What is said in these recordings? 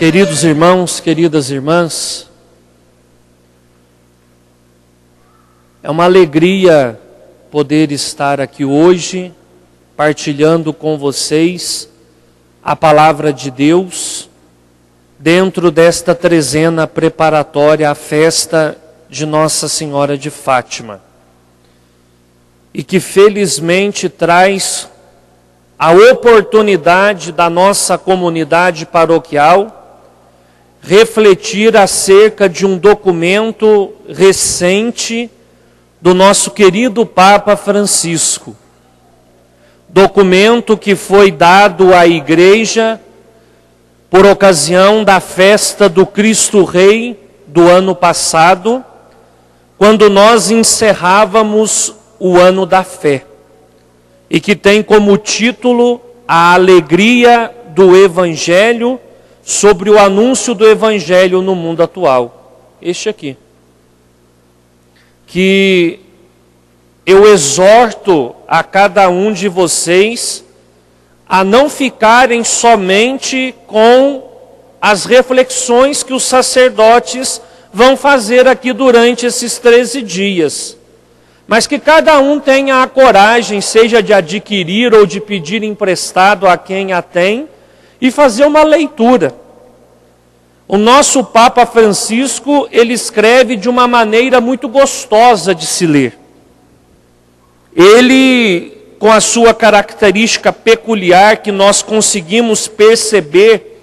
Queridos irmãos, queridas irmãs, é uma alegria poder estar aqui hoje, partilhando com vocês a palavra de Deus, dentro desta trezena preparatória à festa de Nossa Senhora de Fátima. E que felizmente traz a oportunidade da nossa comunidade paroquial refletir acerca de um documento recente do nosso querido Papa Francisco. Documento que foi dado à Igreja por ocasião da festa do Cristo Rei do ano passado, quando nós encerrávamos o ano da fé, e que tem como título a alegria do Evangelho, sobre o anúncio do Evangelho no mundo atual. Este aqui. Que eu exorto a cada um de vocês a não ficarem somente com as reflexões que os sacerdotes vão fazer aqui durante esses 13 dias. Mas que cada um tenha a coragem, seja de adquirir ou de pedir emprestado a quem a tem, e fazer uma leitura. O nosso Papa Francisco, ele escreve de uma maneira muito gostosa de se ler. Ele, com a sua característica peculiar que nós conseguimos perceber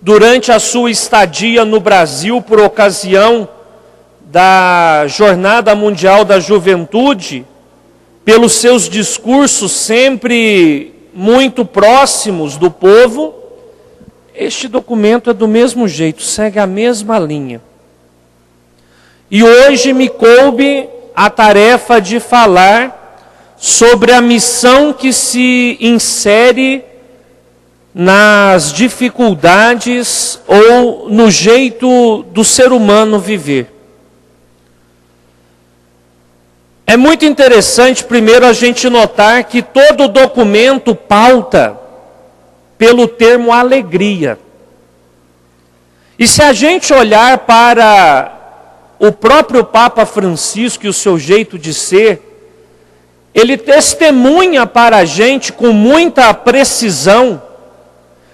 durante a sua estadia no Brasil, por ocasião da Jornada Mundial da Juventude, pelos seus discursos sempre muito próximos do povo, este documento é do mesmo jeito, segue a mesma linha. E hoje me coube a tarefa de falar sobre a missão que se insere nas dificuldades ou no jeito do ser humano viver. É muito interessante, primeiro, a gente notar que todo documento pauta pelo termo alegria. E se a gente olhar para o próprio Papa Francisco e o seu jeito de ser, ele testemunha para a gente com muita precisão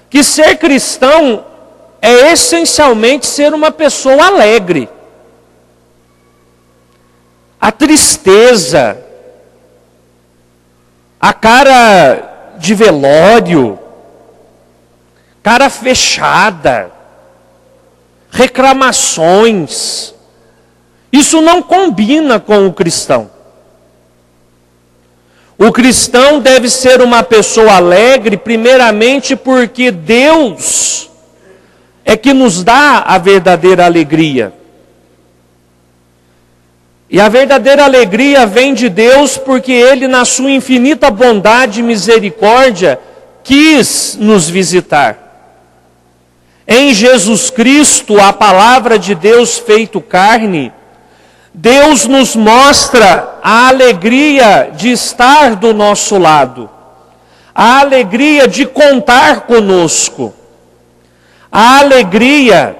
que ser cristão é essencialmente ser uma pessoa alegre. A tristeza, a cara de velório, cara fechada, reclamações, isso não combina com o cristão. O cristão deve ser uma pessoa alegre, primeiramente porque Deus é que nos dá a verdadeira alegria. E a verdadeira alegria vem de Deus porque Ele, na sua infinita bondade e misericórdia, quis nos visitar. Em Jesus Cristo, a palavra de Deus feito carne, Deus nos mostra a alegria de estar do nosso lado, a alegria de contar conosco, a alegria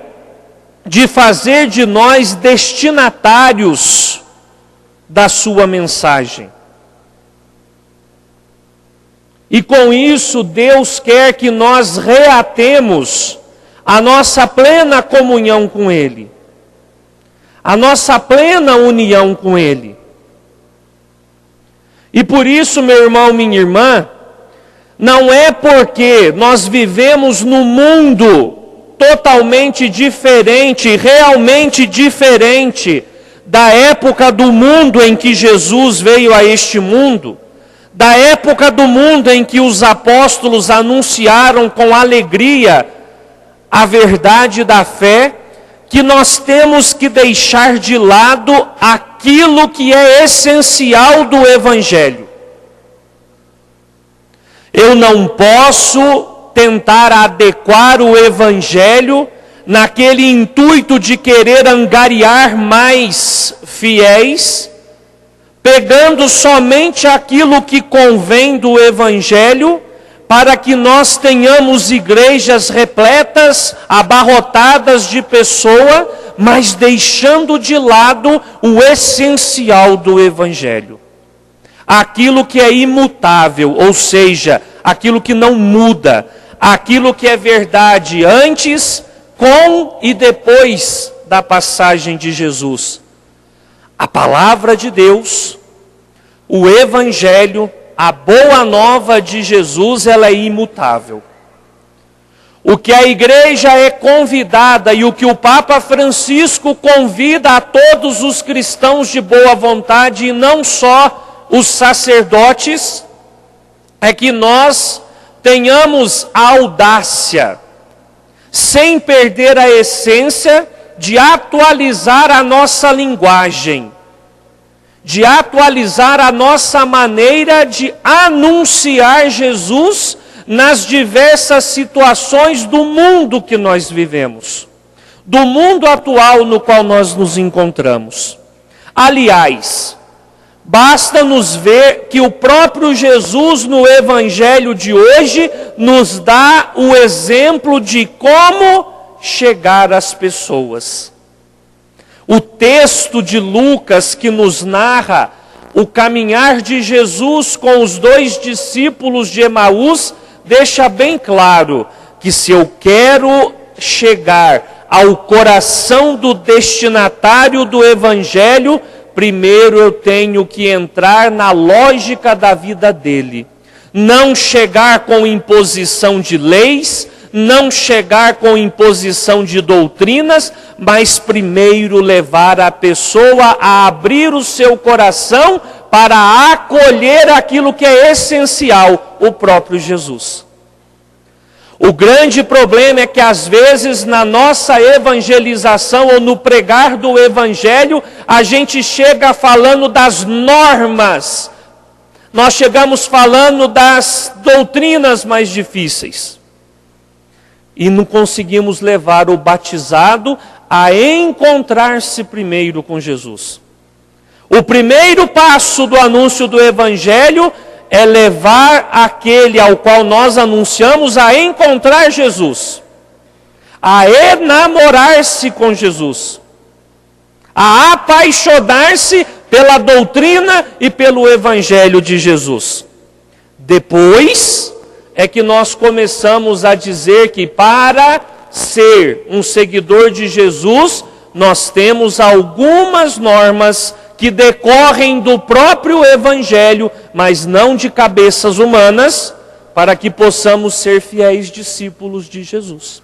de fazer de nós destinatários da sua mensagem. E com isso, Deus quer que nós reatemos a nossa plena comunhão com Ele, a nossa plena união com Ele. E por isso, meu irmão, minha irmã, não é porque nós vivemos num mundo totalmente diferente, realmente diferente da época do mundo em que Jesus veio a este mundo, da época do mundo em que os apóstolos anunciaram com alegria a verdade da fé, que nós temos que deixar de lado aquilo que é essencial do Evangelho. Eu não posso tentar adequar o Evangelho naquele intuito de querer angariar mais fiéis, pegando somente aquilo que convém do Evangelho, para que nós tenhamos igrejas repletas, abarrotadas de pessoa, mas deixando de lado o essencial do Evangelho. Aquilo que é imutável, ou seja, aquilo que não muda, aquilo que é verdade antes, com e depois da passagem de Jesus. A palavra de Deus, o Evangelho, a boa nova de Jesus, ela é imutável. O que a igreja é convidada e o que o Papa Francisco convida a todos os cristãos de boa vontade, e não só os sacerdotes, é que nós tenhamos a audácia, sem perder a essência, de atualizar a nossa linguagem, de atualizar a nossa maneira de anunciar Jesus nas diversas situações do mundo que nós vivemos, do mundo atual no qual nós nos encontramos. Aliás, basta nos ver que o próprio Jesus no Evangelho de hoje nos dá o exemplo de como chegar às pessoas. O texto de Lucas que nos narra o caminhar de Jesus com os 2 discípulos de Emaús deixa bem claro que se eu quero chegar ao coração do destinatário do Evangelho, primeiro eu tenho que entrar na lógica da vida dele. Não chegar com imposição de leis, não chegar com imposição de doutrinas, mas primeiro levar a pessoa a abrir o seu coração para acolher aquilo que é essencial, o próprio Jesus. O grande problema é que às vezes na nossa evangelização ou no pregar do Evangelho, a gente chega falando das normas, nós chegamos falando das doutrinas mais difíceis. E não conseguimos levar o batizado a encontrar-se primeiro com Jesus. O primeiro passo do anúncio do Evangelho é levar aquele ao qual nós anunciamos a encontrar Jesus, a enamorar-se com Jesus, a apaixonar-se pela doutrina e pelo Evangelho de Jesus. Depois é que nós começamos a dizer que para ser um seguidor de Jesus, nós temos algumas normas que decorrem do próprio Evangelho, mas não de cabeças humanas, para que possamos ser fiéis discípulos de Jesus.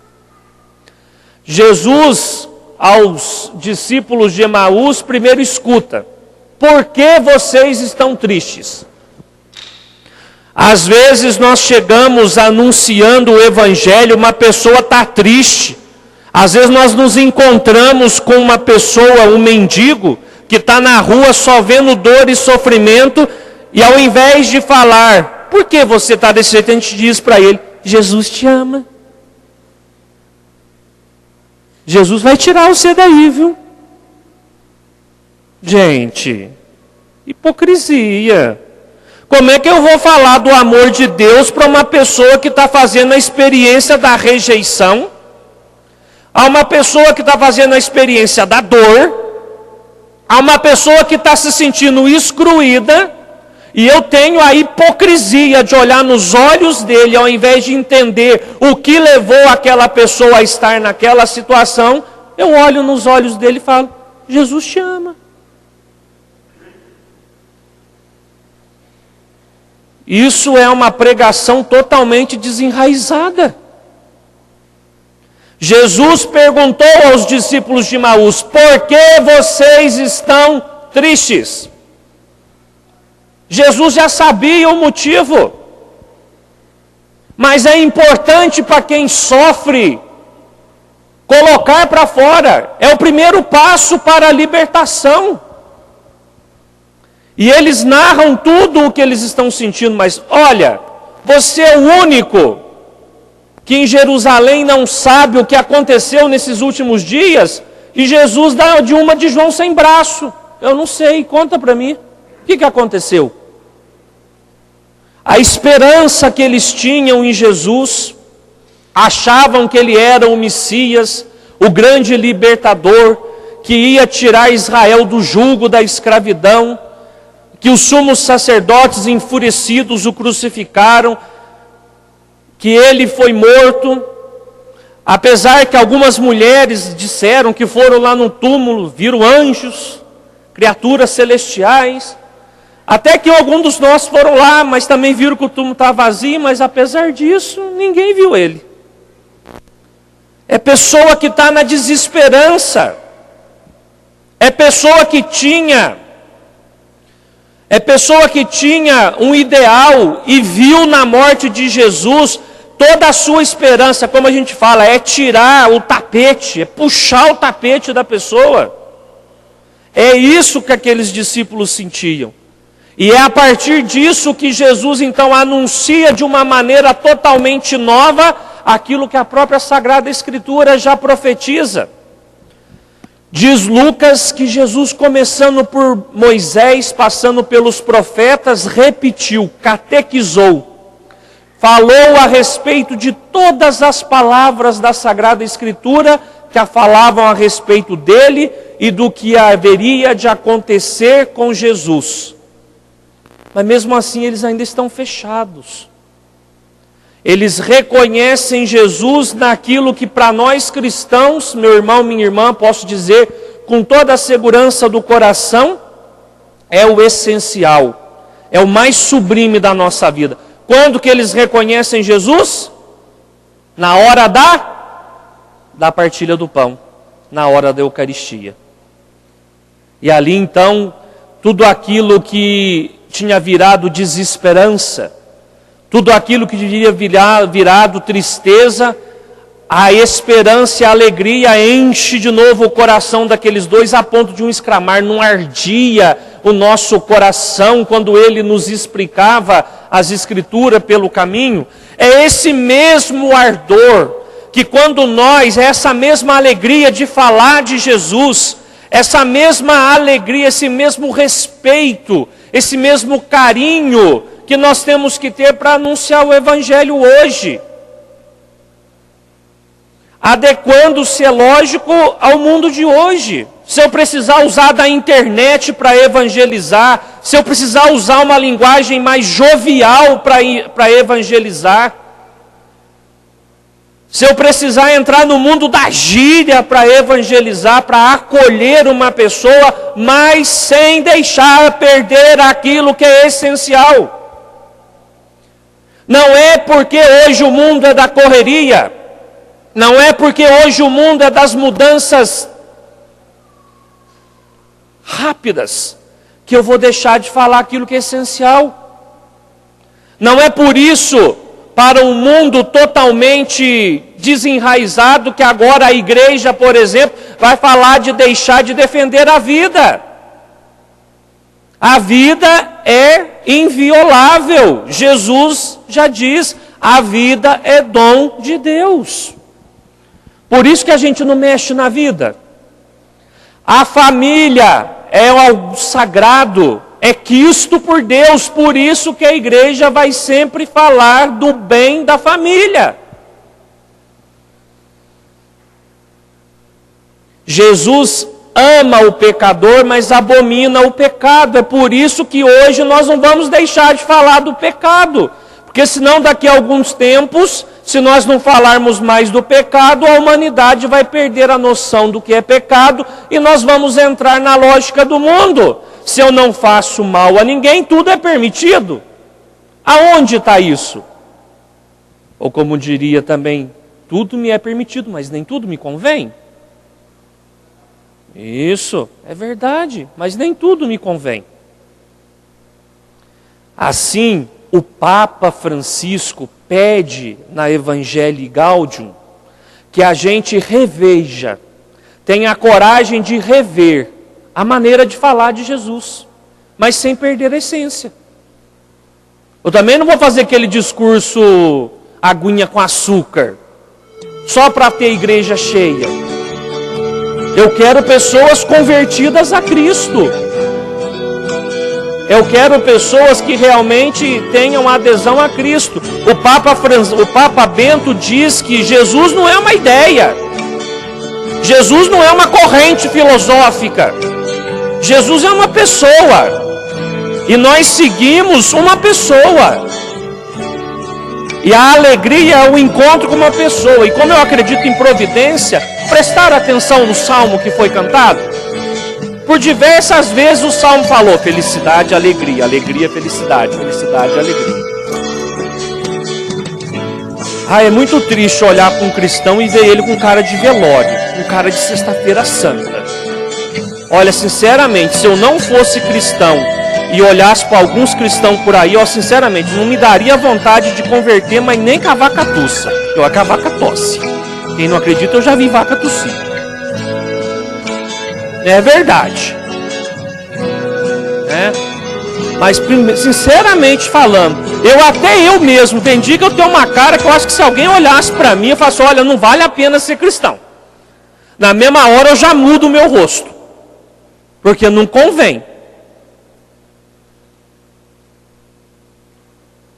Jesus, aos discípulos de Emaús, primeiro escuta: por que vocês estão tristes? Às vezes nós chegamos anunciando o Evangelho, uma pessoa está triste. Às vezes nós nos encontramos com uma pessoa, um mendigo, que está na rua só vendo dor e sofrimento, e ao invés de falar, por que você está desse jeito, a gente diz para ele, Jesus te ama. Jesus vai tirar você daí, viu? Gente, hipocrisia. Como é que eu vou falar do amor de Deus para uma pessoa que está fazendo a experiência da rejeição, a uma pessoa que está fazendo a experiência da dor, a uma pessoa que está se sentindo excluída, e eu tenho a hipocrisia de olhar nos olhos dele, ao invés de entender o que levou aquela pessoa a estar naquela situação, eu olho nos olhos dele e falo, Jesus te ama. Isso é uma pregação totalmente desenraizada. Jesus perguntou aos discípulos de Emaús, por que vocês estão tristes? Jesus já sabia o motivo. Mas é importante para quem sofre colocar para fora. É o primeiro passo para a libertação. E eles narram tudo o que eles estão sentindo, mas olha, você é o único que em Jerusalém não sabe o que aconteceu nesses últimos dias, e Jesus dá de uma de João sem braço. Eu não sei, conta para mim, o que aconteceu? a esperança que eles tinham em Jesus, achavam que ele era o Messias, o grande libertador, que ia tirar Israel do jugo da escravidão, que os sumos sacerdotes enfurecidos o crucificaram, que ele foi morto, apesar que algumas mulheres disseram que foram lá no túmulo, viram anjos, criaturas celestiais, até que alguns dos nossos foram lá, mas também viram que o túmulo estava vazio, mas apesar disso, ninguém viu ele. É pessoa que está na desesperança, é pessoa que tinha um ideal e viu na morte de Jesus toda a sua esperança, como a gente fala, é tirar o tapete, é puxar o tapete da pessoa. É isso que aqueles discípulos sentiam. E é a partir disso que Jesus então anuncia de uma maneira totalmente nova aquilo que a própria Sagrada Escritura já profetiza. Diz Lucas que Jesus, começando por Moisés, passando pelos profetas, repetiu, catequizou, falou a respeito de todas as palavras da Sagrada Escritura que falavam a respeito dele e do que haveria de acontecer com Jesus. Mas mesmo assim eles ainda estão fechados. Eles reconhecem Jesus naquilo que para nós cristãos, meu irmão, minha irmã, posso dizer com toda a segurança do coração, é o essencial, é o mais sublime da nossa vida. Quando que eles reconhecem Jesus? Na hora da partilha do pão, na hora da Eucaristia. E ali então, tudo aquilo que tinha virado desesperança, tudo aquilo que teria virado tristeza, a esperança e a alegria enche de novo o coração daqueles dois, a ponto de um exclamar, não ardia o nosso coração quando ele nos explicava as Escrituras pelo caminho. É esse mesmo ardor que quando nós, essa mesma alegria de falar de Jesus, essa mesma alegria, esse mesmo respeito, esse mesmo carinho que nós temos que ter para anunciar o Evangelho hoje. Adequando-se, é lógico, ao mundo de hoje. Se eu precisar usar da internet para evangelizar, se eu precisar usar uma linguagem mais jovial para evangelizar, se eu precisar entrar no mundo da gíria para evangelizar, para acolher uma pessoa, mas sem deixar perder aquilo que é essencial. Não é porque hoje o mundo é da correria, não é porque hoje o mundo é das mudanças rápidas, que eu vou deixar de falar aquilo que é essencial. Não é por isso, para um mundo totalmente desenraizado, que agora a igreja, por exemplo, vai falar de deixar de defender a vida. A vida é inviolável. Jesus já diz, a vida é dom de Deus. Por isso que a gente não mexe na vida. A família é algo sagrado, é quisto por Deus, por isso que a igreja vai sempre falar do bem da família. Jesus ama o pecador, mas abomina o pecado. É por isso que hoje nós não vamos deixar de falar do pecado. Porque senão daqui a alguns tempos, se nós não falarmos mais do pecado, a humanidade vai perder a noção do que é pecado e nós vamos entrar na lógica do mundo. Se eu não faço mal a ninguém, tudo é permitido. Aonde está isso? Ou como diria também, tudo me é permitido, mas nem tudo me convém. Isso, é verdade, mas nem tudo me convém. Assim, o Papa Francisco pede na Evangelii Gaudium que a gente reveja, tenha a coragem de rever a maneira de falar de Jesus, mas sem perder a essência. Eu também não vou fazer aquele discurso aguinha com açúcar, só para ter igreja cheia. Eu quero pessoas convertidas a Cristo. Eu quero pessoas que realmente tenham adesão a Cristo. O Papa Bento diz que Jesus não é uma ideia. Jesus não é uma corrente filosófica. Jesus é uma pessoa. E nós seguimos uma pessoa. E a alegria é o encontro com uma pessoa. E como eu acredito em providência, prestar atenção no salmo que foi cantado. Por diversas vezes o salmo falou felicidade, alegria, alegria, felicidade, felicidade, alegria. É muito triste olhar para um cristão e ver ele com cara de velório, com cara de sexta-feira santa. Olha, sinceramente, se eu não fosse cristão e olhasse para alguns cristãos por aí, sinceramente, não me daria vontade de converter, mas nem com a vaca tussa. Eu com a vaca tosse. Quem não acredita, eu já vi vaca tossir. É verdade. Mas, sinceramente falando, eu mesmo, vendi que eu tenho uma cara que eu acho que se alguém olhasse para mim, eu falasse, olha, não vale a pena ser cristão. Na mesma hora eu já mudo o meu rosto. Porque não convém.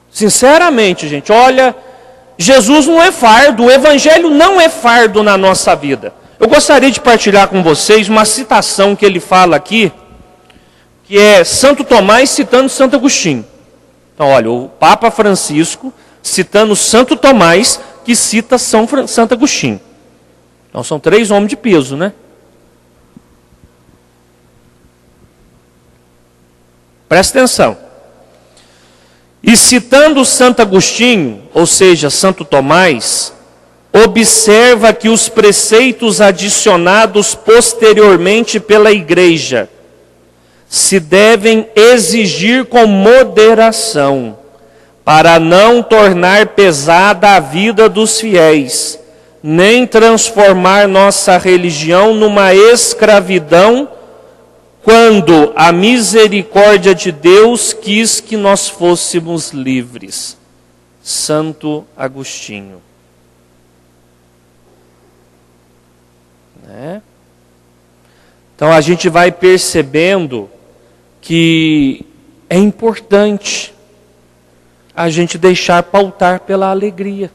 Sinceramente, gente, olha, Jesus não é fardo, o Evangelho não é fardo na nossa vida. Eu gostaria de partilhar com vocês uma citação que ele fala aqui, que é Santo Tomás citando Santo Agostinho. Então, olha, o Papa Francisco citando Santo Tomás, que cita Santo Agostinho. Então, são 3 homens de peso, né? Presta atenção. E citando Santo Agostinho, ou seja, Santo Tomás, observa que os preceitos adicionados posteriormente pela Igreja se devem exigir com moderação, para não tornar pesada a vida dos fiéis, nem transformar nossa religião numa escravidão, quando a misericórdia de Deus quis que nós fôssemos livres. Santo Agostinho. Então a gente vai percebendo que é importante a gente deixar pautar pela alegria.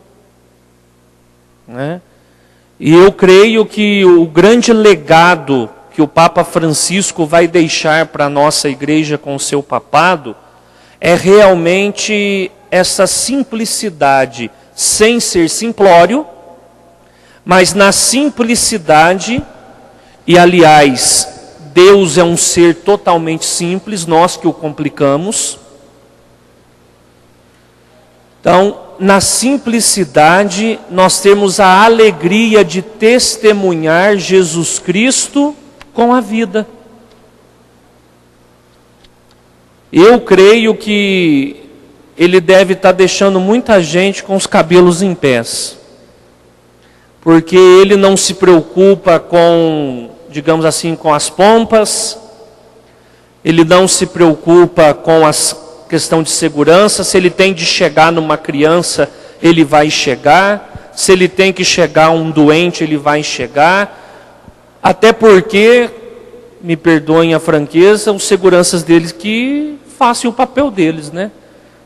E eu creio que o grande legado que o Papa Francisco vai deixar para a nossa igreja com o seu papado é realmente essa simplicidade, sem ser simplório, mas na simplicidade, e aliás, Deus é um ser totalmente simples, nós que o complicamos. Então, na simplicidade, nós temos a alegria de testemunhar Jesus Cristo com a vida. Eu creio que ele deve estar deixando muita gente com os cabelos em pés, porque ele não se preocupa com, digamos assim, com as pompas, ele não se preocupa com a questão de segurança. Se ele tem de chegar numa criança, ele vai chegar. Se ele tem que chegar um doente, ele vai chegar. Até porque, me perdoem a franqueza, os seguranças deles que façam o papel deles, né?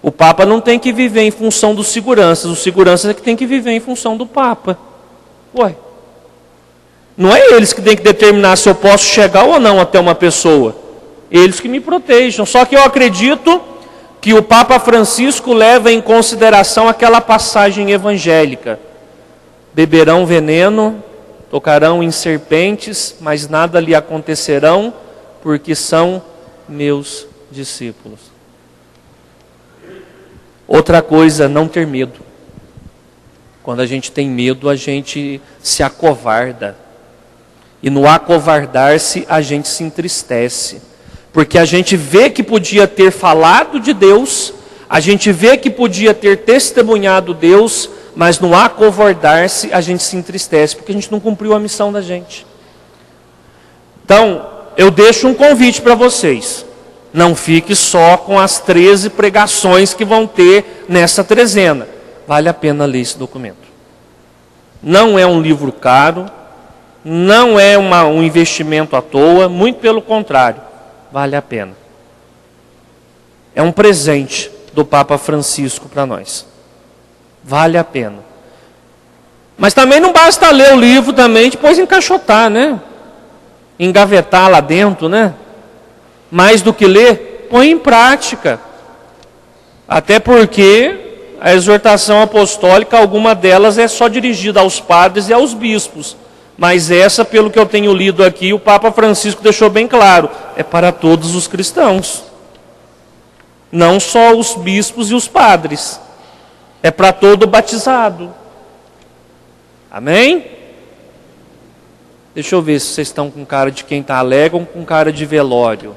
O Papa não tem que viver em função dos seguranças, os seguranças é que tem que viver em função do Papa. Ué, não é eles que têm que determinar se eu posso chegar ou não até uma pessoa. Eles que me protejam. Só que eu acredito que o Papa Francisco leva em consideração aquela passagem evangélica. Beberão veneno, tocarão em serpentes, mas nada lhe acontecerão, porque são meus discípulos. Outra coisa, não ter medo. Quando a gente tem medo, a gente se acovarda. E no acovardar-se, a gente se entristece. Porque a gente vê que podia ter falado de Deus, a gente vê que podia ter testemunhado Deus, mas no acovardar-se, a gente se entristece, porque a gente não cumpriu a missão da gente. Então, eu deixo um convite para vocês. Não fique só com as 13 pregações que vão ter nessa trezena. Vale a pena ler esse documento. Não é um livro caro, não é um investimento à toa, muito pelo contrário, vale a pena. É um presente do Papa Francisco para nós. Vale a pena. Mas também não basta ler o livro também, depois encaixotar, né? Engavetar lá dentro, né? Mais do que ler, põe em prática. Até porque a exortação apostólica, alguma delas é só dirigida aos padres e aos bispos. Mas essa, pelo que eu tenho lido aqui, o Papa Francisco deixou bem claro, é para todos os cristãos. Não só os bispos e os padres. É para todo batizado. Amém? Deixa eu ver se vocês estão com cara de quem está alegre ou com cara de velório.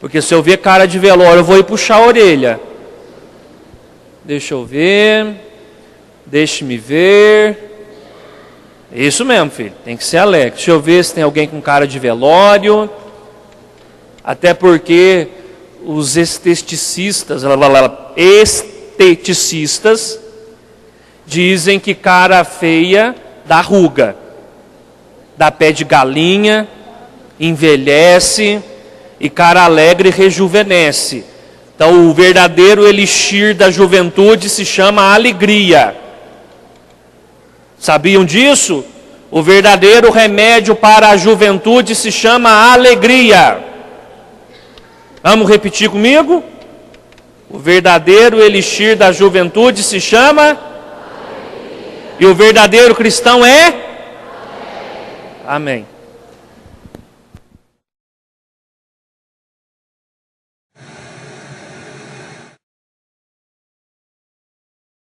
Porque se eu ver cara de velório, eu vou ir puxar a orelha. Deixa eu ver. Deixe-me ver. Isso mesmo, filho. Tem que ser alegre. Deixa eu ver se tem alguém com cara de velório. Até porque os esteticistas dizem que cara feia dá ruga, dá pé de galinha, envelhece, e cara alegre rejuvenesce. Então o verdadeiro elixir da juventude se chama alegria. Sabiam disso? O verdadeiro remédio para a juventude se chama alegria. Vamos repetir comigo? O verdadeiro elixir da juventude se chama alegria. E o verdadeiro cristão é? Amém.